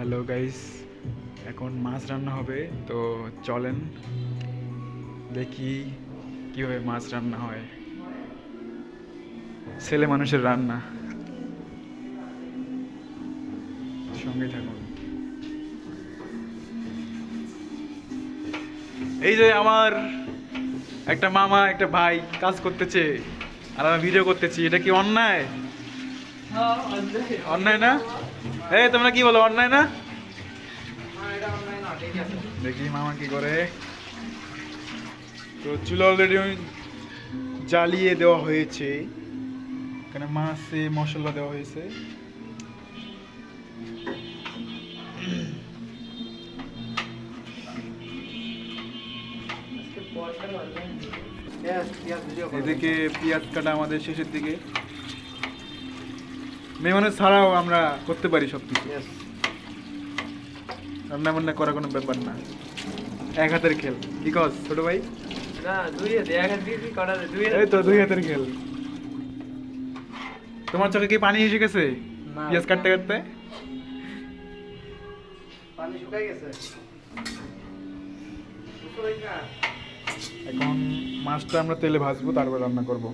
Hello guys, এখন মাছ রান্না হবে। তো চলেন দেখি কীভাবে মাছ রান্না হয়। ছেলে মানুষের রান্না, সঙ্গে থাকুন। এই যে আমার একটা মামা একটা ভাই কাজ করতেছে আর আমি ভিডিও করতেছি, এটা কি অন্যায়? অন্যায় না? এই তোমরা কি বলো, অন্যায় না? দেখি মামা কি করে। তো চুলা অলরেডি জ্বালিয়ে দেওয়া হয়েছে, এখানে মাছে মশলা দেওয়া হয়েছে। এদিকে পেঁয়াজ কাটা আমাদের শেষের দিকে। মেয়ে মানুষ ছাড়াও আমরা করতে পারি সব কিছু, রান্না বান্না করা কোনো ব্যাপার না, এক হাতের খেল। কি কস ছোট ভাই? এই তো দুই হাতের খেল। তোমার চোখে কি পানি এসে গেছে পেঁয়াজ কাটতে কাটতে? এখন মাছটা আমরা তেলে ভাজবো, তারপর রান্না করব।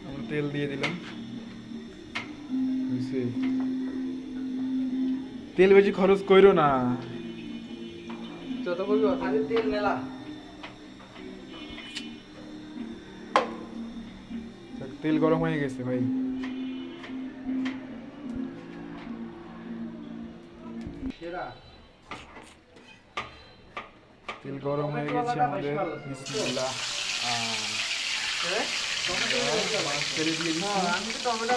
আমরা তেল দিয়ে দিলাম। তেল বেশি খরচ কইরো না। তেল মেলা তেল গরম হয়ে গেছে ভাই। তেল গরম হয়ে গেছে আমাদের। বিসমিল্লাহ। তেলে দিয়ে দিচ্ছি। আমি তো টমেটো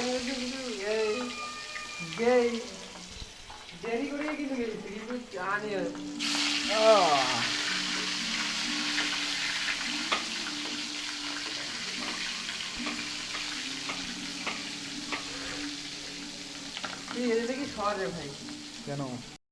দেরি করে কিন্তু গেছি কিন্তু আনি তুই এদিকে কি সরে ভাই কেন?